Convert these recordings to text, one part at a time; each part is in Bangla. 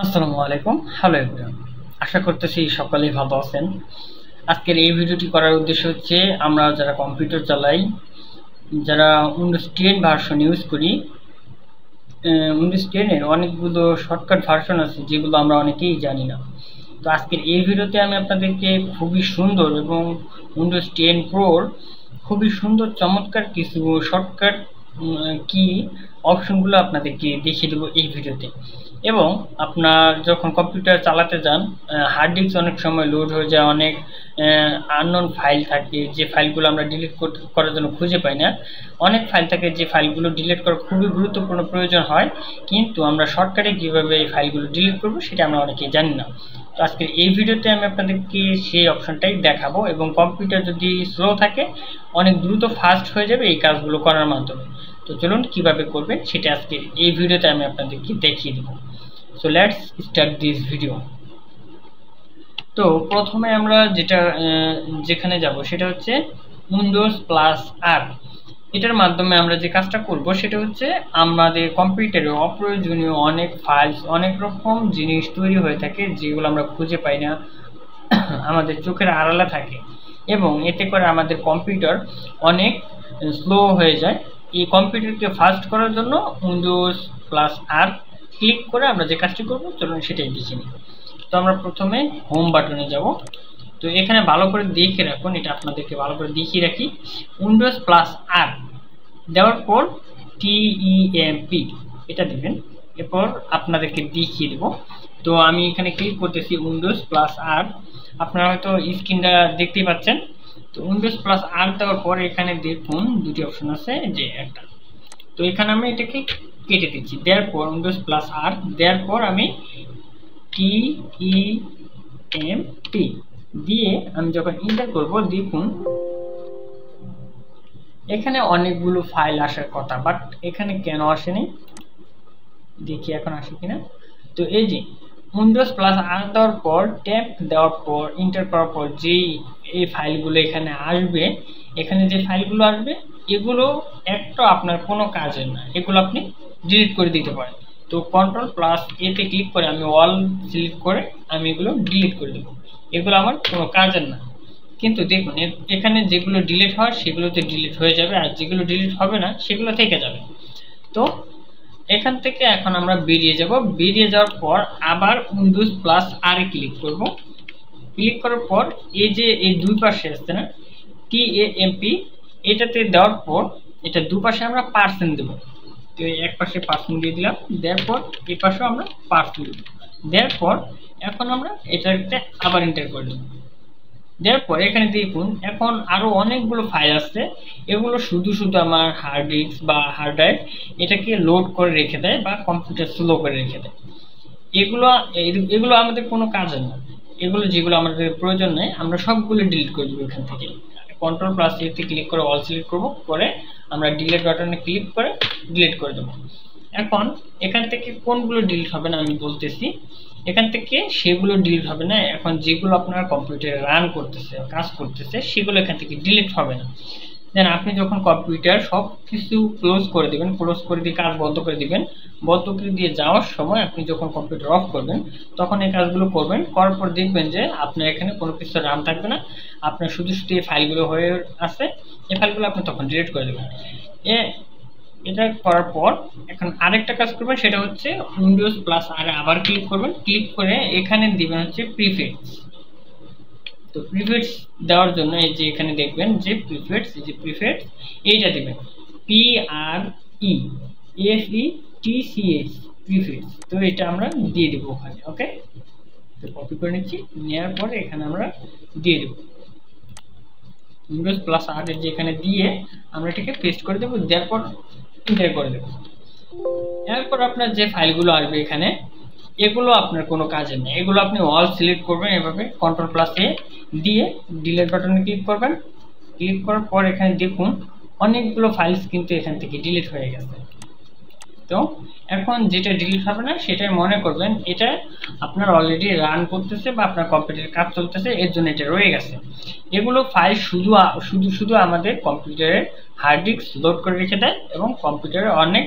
আসসালামু আলাইকুম। Hello everyone. আশা করতেছি সকলেই ভালো আছেন। আজকের এই ভিডিওটি করার উদ্দেশ্য হচ্ছে আমরা যারা কম্পিউটার চালাই, যারা উইন্ডোজ 10 ভার্সন ইউজ করি, উইন্ডোজ 10 এর অনেকগুলো শর্টকাট ভার্সন আছে যেগুলো আমরা অনেকেই জানি না। তো আজকের এই ভিডিওতে আমি আপনাদেরকে খুবই সুন্দর এবং উইন্ডোজ 10 প্রোর খুবই সুন্দর চমৎকার কিছু শর্টকাট কি অপশনগুলো আপনাদেরকে দেখিয়ে দেবো এই ভিডিওতে। এবং আপনার যখন কম্পিউটার চালাতে যান, হার্ড ডিস্ক অনেক সময় লোড হয়ে যায়, অনেক আননোন ফাইল থাকে যে ফাইলগুলো আমরা ডিলিট করার জন্য খুঁজে পাই না। অনেক ফাইল থাকে যে ফাইলগুলো ডিলিট করা খুবই গুরুত্বপূর্ণ প্রয়োজন হয়, কিন্তু আমরা শর্টকাটে কীভাবে এই ফাইলগুলো ডিলিট করবো সেটা আমরা অনেকেই জানি না। তো আজকের এই ভিডিওতে আমি আপনাদেরকে সেই অপশনটাই দেখাবো, এবং কম্পিউটার যদি স্লো থাকে অনেক দ্রুত ফাস্ট হয়ে যাবে এই কাজগুলো করার মাধ্যমে। তো চলুন কিভাবে করবেন সেটা আজকে এই ভিডিওতে আমি আপনাদেরকে দেখিয়ে দেবো। So let's start this video. তো প্রথমে আমরা যেখানে যাব সেটা হচ্ছে উইন্ডোজ প্লাস আর। এটার মাধ্যমে আমরা যে কাজটা করব সেটা হচ্ছে আমাদের কম্পিউটারে অপ্রয়োজনীয় অনেক ফাইলস, অনেক রকম জিনিস তৈরি হয়ে থাকে যেগুলো আমরা খুঁজে পাই না, আমাদের চোখের আড়ালে থাকে, এবং এতে করে আমাদের কম্পিউটার অনেক স্লো হয়ে যায়। এই কম্পিউটারকে ফাস্ট করার জন্য উইন্ডোজ প্লাস আর ক্লিক করে আমরা যে কাজটি করব চলুন সেটাই দেখে নিই। তো আমরা প্রথমে হোম বাটনে যাব। তো এখানে ভালো করে দেখে রাখুন, এটা আপনাদেরকে ভালো করে দেখিয়ে রাখি। উইন্ডোজ প্লাস আর দেওয়ার পর TEMP এটা দিবেন, এরপর আপনাদেরকে দেখিয়ে দেব। তো আমি এখানে ক্লিক করতেছি উইন্ডোজ প্লাস আর। আপনারা হয়তো স্ক্রিনটা দেখতেই পাচ্ছেন। তো উইন্ডোজ প্লাস আর দেওয়ার পর এখানে দেখুন দুটি অপশন আছে, যে একটা, তো এখানে আমি এটাকে কেটে দিচ্ছি। দেওয়ার পর উইন্ডোজ প্লাস আর দেওয়ার পর আমি TEMP দিয়ে আমি যখন এন্টার করব, দেখুন এখানে অনেকগুলো ফাইল আসার কথা, বাট এখানে কেন আসেনি দেখি এখন আসে কিনা। তো এই যে উইন্ডোজ প্লাস আর দেওয়ার পর ট্যাব দেওয়ার পর এন্টার করার পর যেই এই ফাইলগুলো এখানে আসবে, এখানে যে ফাইলগুলো আসবে এগুলো একটা আপনার কোনো কাজের না, এগুলো আপনি ডিলিট করে দিতে পারেন। তো কন্ট্রোল প্লাস এতে ক্লিক করে আমি অল সিলেক্ট করে আমি এগুলো ডিলিট করে দেবো, এগুলো আমার কোনো কাজের না। কিন্তু দেখুন এখানে যেগুলো ডিলিট হয় সেগুলোতে ডিলিট হয়ে যাবে, আর যেগুলো ডিলিট হবে না সেগুলো থেকে যাবে। তো এখান থেকে এখন আমরা বেরিয়ে যাব। বেরিয়ে যাওয়ার পর আবার উইন্ডোজ প্লাস আর এ ক্লিক করব। ক্লিক করার পর এই যে এই দুই পাশে আসছে না TEMP, এটাতে দেওয়ার পর এটা দুপাশে আমরা পার্সেন্ট দেব। তো এক পাশে পার্সেন্ট দিয়ে দিলাম, দেওয়ার পর এই পাশেও আমরা পার্সেন্ট দেব। দেওয়ার পর এখন আমরা এটাতে আবার এন্টার করে দেব। দেওয়ার পর এখানে দেখুন এখন আরো অনেকগুলো ফাইল আসছে, এগুলো শুধু শুধু আমার হার্ড ডিস্ক বা হার্ড ড্রাইভ এটাকে লোড করে রেখে দেয় বা কম্পিউটার স্লো করে রেখে দেয়। এগুলো এগুলো আমাদের কোনো কাজের না, এগুলো যেগুলো আমাদের প্রয়োজন নেই আমরা সবগুলো ডিলিট করে দেবো। এখান থেকে কন্ট্রোল প্লাস এতে ক্লিক করে অল সিলেক্ট করবো, করে আমরা ডিলিট বাটনে ক্লিক করে ডিলিট করে দেবো। এখন এখান থেকে কোনগুলো ডিলিট হবে না আমি বলতেছি। এখান থেকে সেগুলো ডিলিট হবে না, এখন যেগুলো আপনার কম্পিউটারে রান করতেছে, কাজ করতেছে, সেগুলো এখান থেকে ডিলিট হবে না। দেন আপনি যখন কম্পিউটার সব কিছু ক্লোজ করে দেবেন, ক্লোজ করে দিয়ে কাজ বন্ধ করে দিবেন, বন্ধ করে দিয়ে যাওয়ার সময় আপনি যখন কম্পিউটার অফ করবেন তখন এই কাজগুলো করবেন। করার পর দেখবেন যে আপনার এখানে কোনো কিছু রান থাকবে না, আপনার শুধু শুধু এই ফাইলগুলো হয়ে আছে, এই ফাইলগুলো আপনি তখন ডিলিট করে দেবেন। এটা করার পর এখন আরেকটা কাজ করবেন, সেটা হচ্ছে উইন্ডোজ প্লাস আর আবার ক্লিক করবেন। ক্লিক করে এখানে দিবেন হচ্ছে প্রিফিক্স। তো প্রিফিক্স দেওয়ার জন্য এই যে এখানে দেখবেন যে প্রিফিক্স, এই যে প্রিফিক্স এইটা দিবেন PREFETCH প্রিফিক্স। তো এটা আমরা দিয়ে দেবো ওখানে। ওকে, তো কপি করে নিচ্ছি, নেওয়ার পরে এখানে আমরা দিয়ে দেবো উইন্ডোজ প্লাস আর যে এখানে দিয়ে আমরা এটাকে পেস্ট করে দেবো। দেওয়ার পর এন্টার করে দেবো। এরপর আপনার যে ফাইলগুলো আসবে এখানে, এগুলো আপনার কোনো কাজের নেই, এগুলো আপনি অল সিলেক্ট করবেন এভাবে কন্ট্রোল প্লাস এ দিয়ে ডিলিট বাটনে ক্লিক করবেন। ক্লিক করার পর এখানে দেখুন অনেকগুলো ফাইলস কিন্তু এখান থেকে ডিলিট হয়ে গেছে। তো এখন যেটা ডিলিট হবে না সেটাই মনে করবেন এটা আপনার অলরেডি রান করতেছে বা আপনার কম্পিউটারে কাজ চলতেছে, এর জন্য এটা রয়ে গেছে। এগুলো ফাইল শুধু শুধু আমাদের কম্পিউটারের হার্ড ডিস্ক লোড করে রেখে দেয় এবং কম্পিউটারে অনেক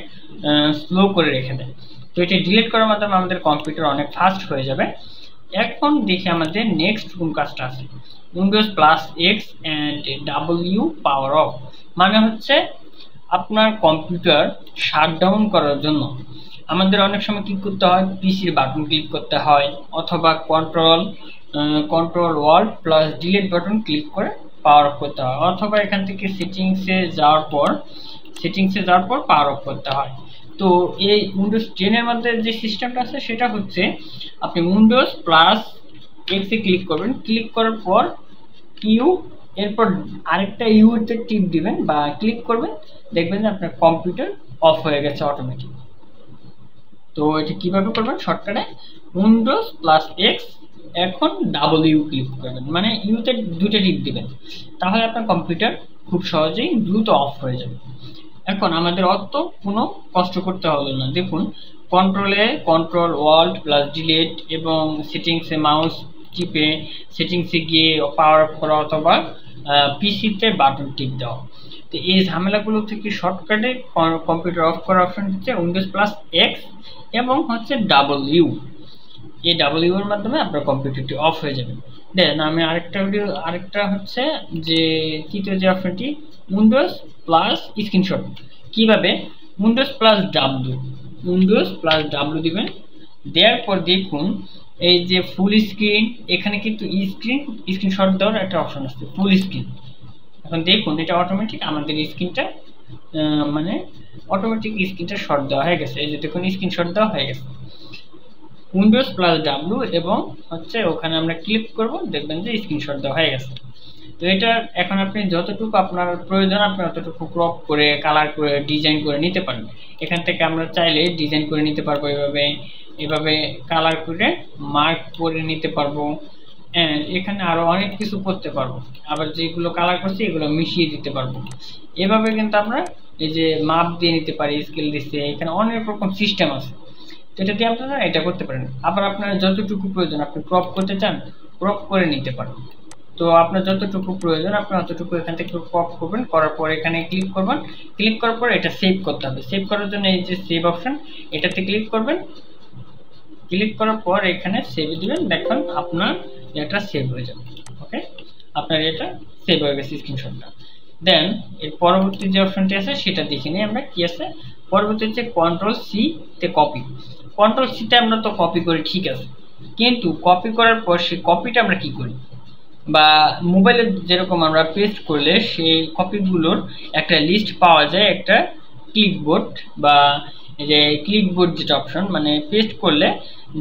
স্লো করে রেখে দেয়। তো এটা ডিলিট করার মাধ্যমে আমাদের কম্পিউটার অনেক ফাস্ট হয়ে যাবে। এখন দেখি আমাদের নেক্সট কোন কাজটা আছে। Windows plus x and W power of, মানে হচ্ছে আপনার কম্পিউটার শাটডাউন করার জন্য আমাদের অনেক সময় কি করতে হয়, পিসির বাটন ক্লিক করতে হয়, অথবা control Walt plus delete button click করে পাওয়ার অফ করতে হয়, অথবা এখান থেকে সেটিংসে যাওয়ার পর পাওয়ার অফ করতে হয়। তো এই উইন্ডোজ 10 এর মধ্যে যে সিস্টেমটা আছে সেটা হচ্ছে আপনি উইন্ডোজ প্লাস এক্স এ ক্লিক করবেন, ক্লিক করার পর ইউ, এরপর আরেকটা ইউতে টিপ দিবেন বা ক্লিক করবেন, দেখবেন যে আপনার কম্পিউটার অফ হয়ে গেছে অটোমেটিক। তো এটা কিভাবে করবেন শর্টকাটে, উইন্ডোজ প্লাস এক্স এখন ডাব্লিউ ক্লিক করবেন, মানে ইউতে দুটো টিপ দিবেন, তাহলে আপনার কম্পিউটার খুব সহজেই দ্রুত অফ হয়ে যাবে। এখন আমাদের অত কোনো কষ্ট করতে হলো না। দেখুন কন্ট্রোল ওয়াল্ট প্লাস ডিলিট এবং সেটিংসে মাউস টিপে সেটিংসে গিয়ে পাওয়ার অফ করা অথবা পিসিতে বাটন টিপ দেওয়া। তো এই ঝামেলাগুলো থেকে শর্টকাটে কম্পিউটার অফ করার অপশন হচ্ছে উইন্ডোজ প্লাস এক্স এবং হচ্ছে ডাব্লিউ। এই ডাব্লিউ এর মাধ্যমে আপনার কম্পিউটারটি অফ হয়ে যাবে। দেন আমি আরেকটা হচ্ছে যে তৃতীয় যে অপশনটি উইন্ডোজ প্লাস স্ক্রিনশট, কিভাবে উইন্ডোজ প্লাস ডাব্লিউ দিবেন, দেওয়ার পর দেখুন এই যে ফুল স্ক্রিন, এখানে কিন্তু স্ক্রিনশট দেওয়ার একটা অপশন আছে ফুল স্ক্রিন। এখন দেখুন এটা অটোমেটিক আমাদের স্ক্রিনটা মানে অটোমেটিক স্ক্রিনটা শট দেওয়া হয়ে গেছে। এই যে দেখুন স্ক্রিনশট দেওয়া হয়ে গেছে উইন্ডোজ প্লাস ডাব্লিউ এবং হচ্ছে ওখানে আমরা ক্লিক করব, দেখবেন যে স্ক্রিনশট দেওয়া হয়ে গেছে। তো এটা এখন আপনি যতটুকু আপনার প্রয়োজন আপনি ততটুকু ক্রপ করে কালার করে ডিজাইন করে নিতে পারবেন। এখান থেকে আমরা চাইলে ডিজাইন করে নিতে পারবো, এভাবে কালার করে মার্ক করে নিতে পারবো, এন্ড এখানে আরো অনেক কিছু করতে পারবো। আবার যেগুলো কালার করছি এগুলো মিশিয়ে দিতে পারবো। এভাবে কিন্তু আমরা এই যে মাপ দিয়ে নিতে পারি, স্কেল দিচ্ছে, এখানে অনেক রকম সিস্টেম আছে। তো এটা দিয়ে আপনারা এটা করতে পারেন। আবার আপনার যতটুকু প্রয়োজন আপনি ক্রপ করতে চান ক্রপ করে নিতে পারেন। তো আপনার যতটুকু প্রয়োজন আপনি অতটুকু এখান থেকে ক্রপ করবেন, করার পর এখানে ক্লিক করবেন, ক্লিক করার পর এটা সেভ করতে হবে। সেভ করার জন্য এই যে সেভ অপশন এটাতে ক্লিক করবেন, ক্লিক করার পর এখানে সেভ দিবেন, দেখুন আপনার এটা সেভ হয়ে যাবে। ওকে, আপনার এটা সেভ হয়ে গেছে স্ক্রিনশটটা। দেন এর পরবর্তী যে অপশনটি আছে সেটা দেখে নিই আমরা কি আছে। পরবর্তী হচ্ছে কন্ট্রোল সি তে কপি। কন্ট্রোল সি তে আমরা তো কপি করি, ঠিক আছে, কিন্তু কপি করার পর সেই কপিটা আমরা কি করি, বা মোবাইলে যেরকম আমরা পেস্ট করলে সেই কপিগুলোর একটা লিস্ট পাওয়া যায়, একটা ক্লিকবোর্ড বা যে ক্লিকবোর্ড যেটা অপশন, মানে পেস্ট করলে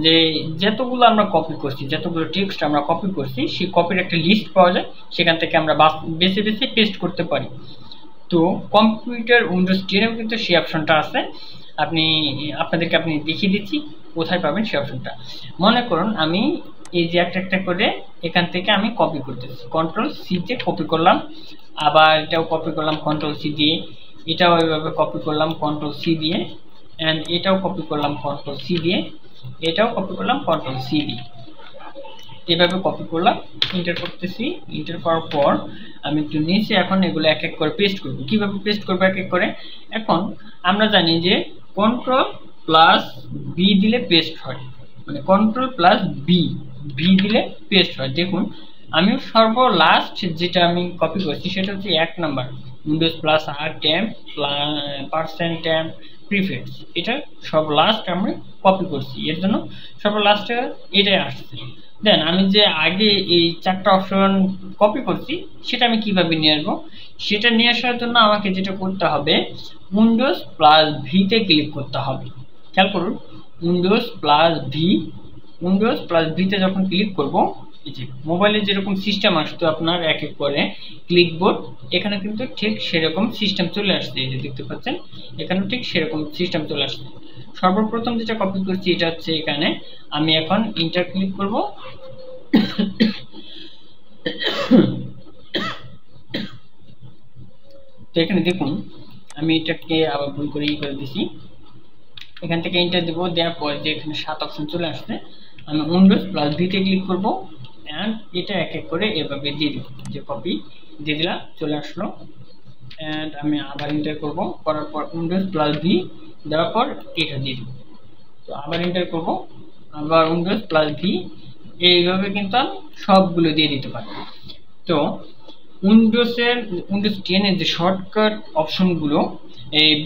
যে যতগুলো আমরা কপি করছি, যতগুলো টেক্সট আমরা কপি করছি সেই কপির একটা লিস্ট পাওয়া যায়, সেখান থেকে আমরা বেছে বেছে পেস্ট করতে পারি। তো কম্পিউটার উইন্ডোজ 10 কিন্তু সেই অপশনটা আছে। আপনাদেরকে দেখিয়ে দিচ্ছি কোথায় পাবেন সেই অপশনটা। মনে করুন আমি এই যে একটা করে এখান থেকে আমি কপি করতেছি, কন্ট্রোল সি তে কপি করলাম, আবার এটাও কপি করলাম কন্ট্রোল সি দিয়ে, এটাও এইভাবে কপি করলাম কন্ট্রোল সি দিয়ে, এন্ড এটাও কপি করলাম কন্ট্রোল সি দিয়ে, এটাও কপি করলাম কন্ট্রোল সি দিয়ে, এভাবে কপি করলাম, এন্টার করতেছি। এন্টার করার পর আমি একটু নিচে এখন এগুলো এক এক করে পেস্ট করব। কিভাবে পেস্ট করব এক এক করে, এখন আমরা জানি যে কন্ট্রোল প্লাস বি দিলে পেস্ট হয়, মানে কন্ট্রোল প্লাস বি দিলে পেস্ট হয়। দেখুন আমি সর্বলাস্ট যেটা আমি কপি করছি সেটা হচ্ছে 1 নাম্বার উইন্ডোজ প্লাস আর ট্যাম্প পার্সেন্ট ট্যাম্প প্রিফিক্স, এটা সব লাস্ট আমরা কপি করছি, এর জন্য সর্বলাস্টে এটাই আসছে। দেন আমি যে আগে এই 4টা অপশন কপি করছি সেটা আমি কিভাবে নিয়ে আসবো, সেটা নিয়ে আসার জন্য আমাকে যেটা করতে হবে উইন্ডোজ প্লাস ভি তে ক্লিক করতে হবে। খেয়াল করুন উইন্ডোজ প্লাস ভি তে যখন ক্লিক করব, এই যে মোবাইলে যেরকম সিস্টেম আসতো আপনার এক এক করে ক্লিকবোর্ড, এখানে কিন্তু ঠিক সেরকম সিস্টেম চলে আসছে। এই যে দেখতে পাচ্ছেন এখানে ঠিক সেরকম সিস্টেম চলে আসছে। সর্বপ্রথম যেটা কপি করছি এটা হচ্ছে এখানে, আমি এখন ইন্টার ক্লিক করব। তো এখানে দেখুন আমি এটাকে আবার ভুল করে করে দিছি, এখান থেকে এন্টার দেব, দেওয়ার পর যে এখানে 7 অপশন চলে আসছে, আমি উইন্ডোজ প্লাস ভি তে ক্লিক করব, এন্ড এটা এক এক করে এভাবে দিয়ে দিব, যে কপি দিয়ে দিলাম চলে আসলো, এন্ড আমি আবার এন্টার করব, করার পর উইন্ডোজ প্লাস ভি দেওয়ার পর এটা দিয়ে দিব। তো আবার এন্টার করব, আবার উইন্ডোজ প্লাস ভি, এইভাবে কিন্তু আমি সবগুলো দিয়ে দিতে পারি। তো উইন্ডোজ 10 এর যে শর্টকাট অপশনগুলো,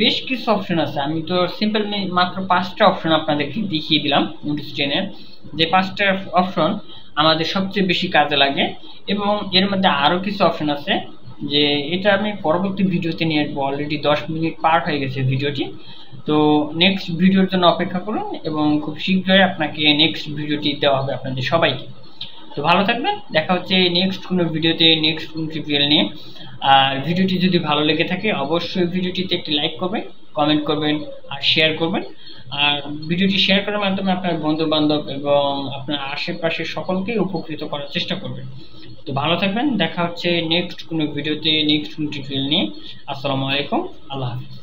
বেশ কিছু অপশন আছে। আমি তো সিম্পল মাত্র 5টা অপশন আপনাদেরকে দেখিয়ে দিলাম। উইন্ডোজ 10 এর যে 5টা অপশন আমাদের সবচেয়ে বেশি কাজে লাগে, এবং এর মধ্যে আরো কিছু অপশন আছে যে এটা আমি পরবর্তী ভিডিওতে নিয়ে আসবো। অলরেডি 10 মিনিট পার হয়ে গেছে ভিডিওটি। তো নেক্সট ভিডিওর জন্য অপেক্ষা করুন, এবং খুব শীঘ্রই আপনাকে নেক্সট ভিডিওটি দেওয়া হবে আপনাদের সবাইকে। তো ভালো থাকবেন, দেখা হচ্ছে নেক্সট কোনো ভিডিওতে, নেক্সট কোনো টিউটোরিয়াল নিয়ে। আর ভিডিওটি যদি ভালো লেগে থাকে অবশ্যই ভিডিওটিতে একটি লাইক করবেন, কমেন্ট করবেন আর শেয়ার করবেন। আর ভিডিওটি শেয়ার করার মাধ্যমে আপনার বন্ধু বান্ধব এবং আপনার আশেপাশের সকলকেই উপকৃত করার চেষ্টা করবেন। তো ভালো থাকবেন, দেখা হচ্ছে নেক্সট কোনো ভিডিওতে, নেক্সট কোনো টিউটোরিয়াল নিয়ে। আসসালামু আলাইকুম, আল্লাহ হাফিজ।